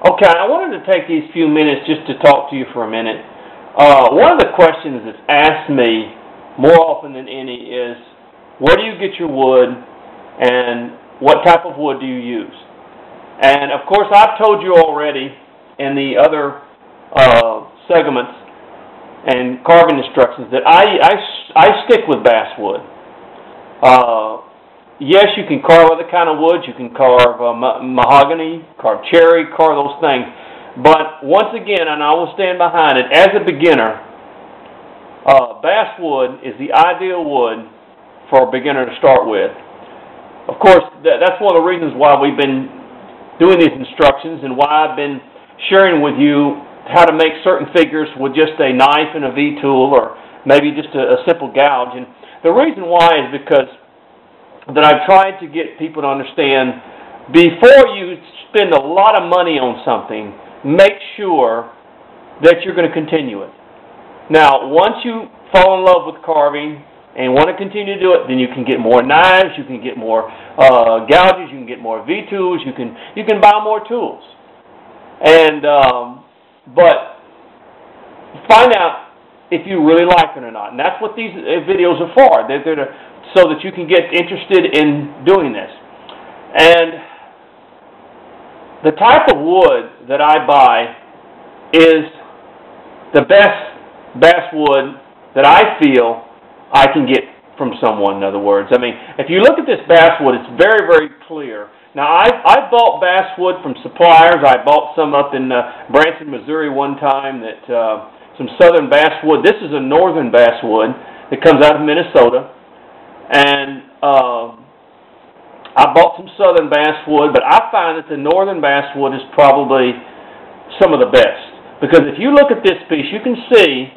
Okay, I wanted to take these few minutes just to talk to you for a minute. One of the questions that's asked me more often than any is, where do you get your wood and what type of wood do you use? And of course, I've told you already in the other segments and carving instructions that I stick with basswood. Yes, you can carve other kind of woods. You can carve mahogany, carve cherry, carve those things. But once again, and I will stand behind it, as a beginner, basswood is the ideal wood for a beginner to start with. Of course, that's one of the reasons why we've been doing these instructions and why I've been sharing with you how to make certain figures with just a knife and a V-tool or maybe just a simple gouge. And the reason why is because that I've tried to get people to understand, before you spend a lot of money on something, make sure that you're going to continue it. Now, once you fall in love with carving and want to continue to do it, then you can get more knives, you can get more gouges, you can get more V-tools, you can buy more tools. And but find out if you really like it or not. And that's what these videos are for. They're so that you can get interested in doing this. And the type of wood that I buy is the best basswood that I feel I can get from someone, in other words. I mean, if you look at this basswood, it's very, very clear. Now, I bought basswood from suppliers. I bought some up in Branson, Missouri one time, some southern basswood. This is a northern basswood that comes out of Minnesota. And I bought some southern basswood, but I find that the northern basswood is probably some of the best. Because if you look at this piece, you can see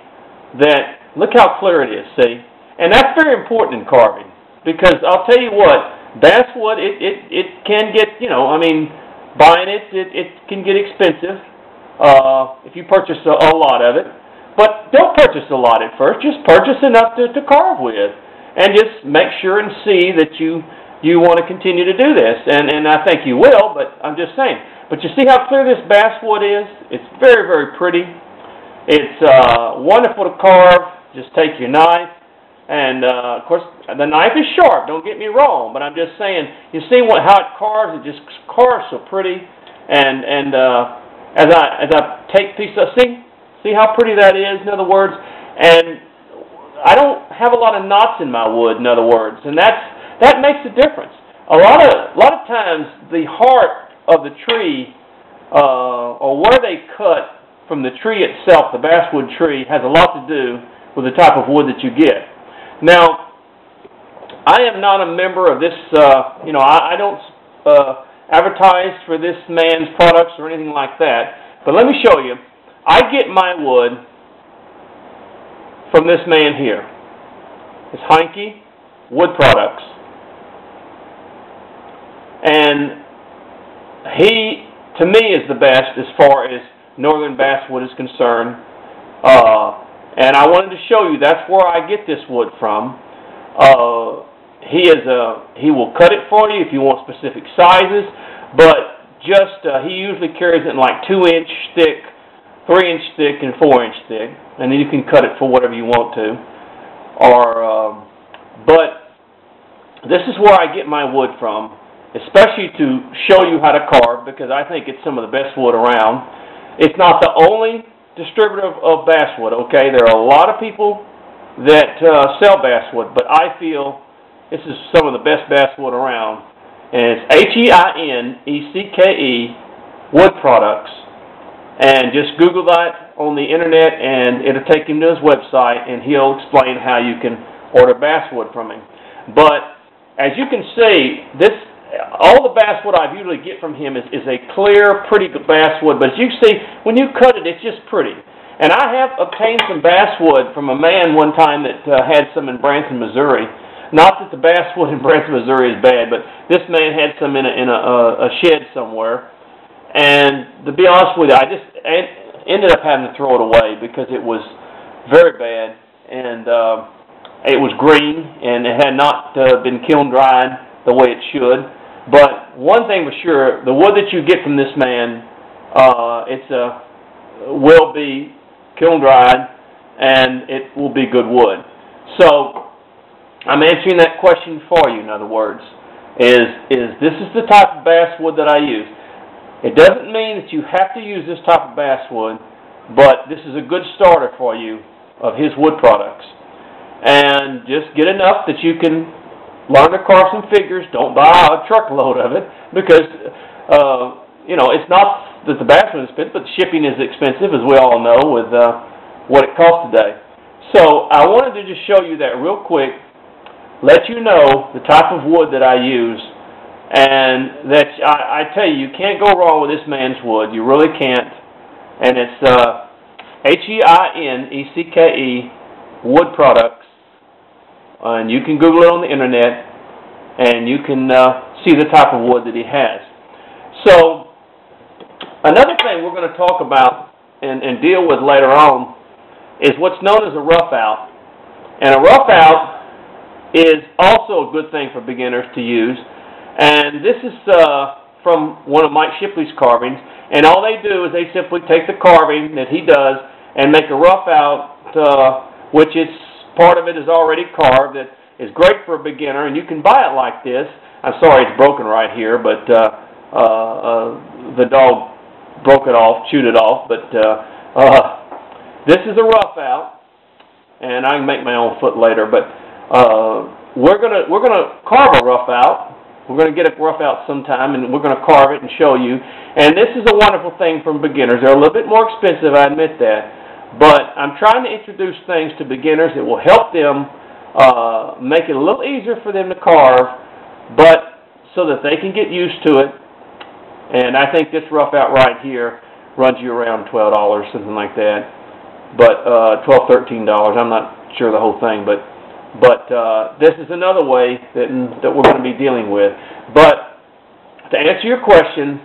that, look how clear it is, see? And that's very important in carving. Because I'll tell you what, basswood, it can get, buying it can get expensive if you purchase a lot of it. But don't purchase a lot at first. Just purchase enough to carve with. And just make sure and see that you want to continue to do this. And I think you will, but I'm just saying. But you see how clear this basswood is? It's very, very pretty. It's wonderful to carve. Just take your knife. And, of course, the knife is sharp. Don't get me wrong. But I'm just saying, you see how it carves? It just carves so pretty. And as I take pieces, see how pretty that is, in other words? And I don't have a lot of knots in my wood, in other words, and that makes a difference. A lot of times, the heart of the tree, or where they cut from the tree itself, the basswood tree, has a lot to do with the type of wood that you get. Now, I am not a member of this. I don't advertise for this man's products or anything like that. But let me show you. I get my wood from this man here. It's Heinke Wood Products. And he, to me, is the best as far as northern basswood is concerned. And I wanted to show you that's where I get this wood from. He will cut it for you if you want specific sizes, but he usually carries it in like 2-inch thick, 3-inch thick, and 4-inch thick, and then you can cut it for whatever you want to. But this is where I get my wood from, especially to show you how to carve, because I think it's some of the best wood around. It's not the only distributor of basswood, okay? There are a lot of people that sell basswood, but I feel this is some of the best basswood around. And it's HEINECKE Wood Products. And just Google that on the internet, and it'll take him to his website, and he'll explain how you can order basswood from him. But as you can see, all the basswood I usually get from him is a clear, pretty basswood. But as you see, when you cut it, it's just pretty. And I have obtained some basswood from a man one time that had some in Branson, Missouri. Not that the basswood in Branson, Missouri is bad, but this man had some in a shed somewhere. And to be honest with you, I just ended up having to throw it away because it was very bad, and it was green, and it had not been kiln dried the way it should. But one thing for sure, the wood that you get from this man will be kiln dried, and it will be good wood. So I'm answering that question for you. In other words, is this is the type of basswood that I use. It doesn't mean that you have to use this type of basswood, but this is a good starter for you of his wood products. And just get enough that you can learn to carve some figures. Don't buy a truckload of it because, it's not that the basswood is expensive, but the shipping is expensive, as we all know, with what it costs today. So I wanted to just show you that real quick, let you know the type of wood that I use, and that I tell you can't go wrong with this man's wood. You really can't. And it's HEINECKE Wood Products, and you can Google it on the internet, and you can see the type of wood that he has. So another thing we're going to talk about and deal with later on is what's known as a rough out. And a rough out is also a good thing for beginners to use. And this is from one of Mike Shipley's carvings. And all they do is they simply take the carving that he does and make a rough out, which is part of it is already carved. That is great for a beginner, and you can buy it like this. I'm sorry it's broken right here, but the dog broke it off, chewed it off. But this is a rough out, and I can make my own foot later. But we're gonna carve a rough out. We're going to get a rough out sometime, and we're going to carve it and show you. And this is a wonderful thing from beginners. They're a little bit more expensive, I admit that. But I'm trying to introduce things to beginners that will help them make it a little easier for them to carve, but so that they can get used to it. And I think this rough out right here runs you around $12, something like that. But $12, $13. I'm not sure the whole thing, but this is another way that we're going to be dealing with. But to answer your question,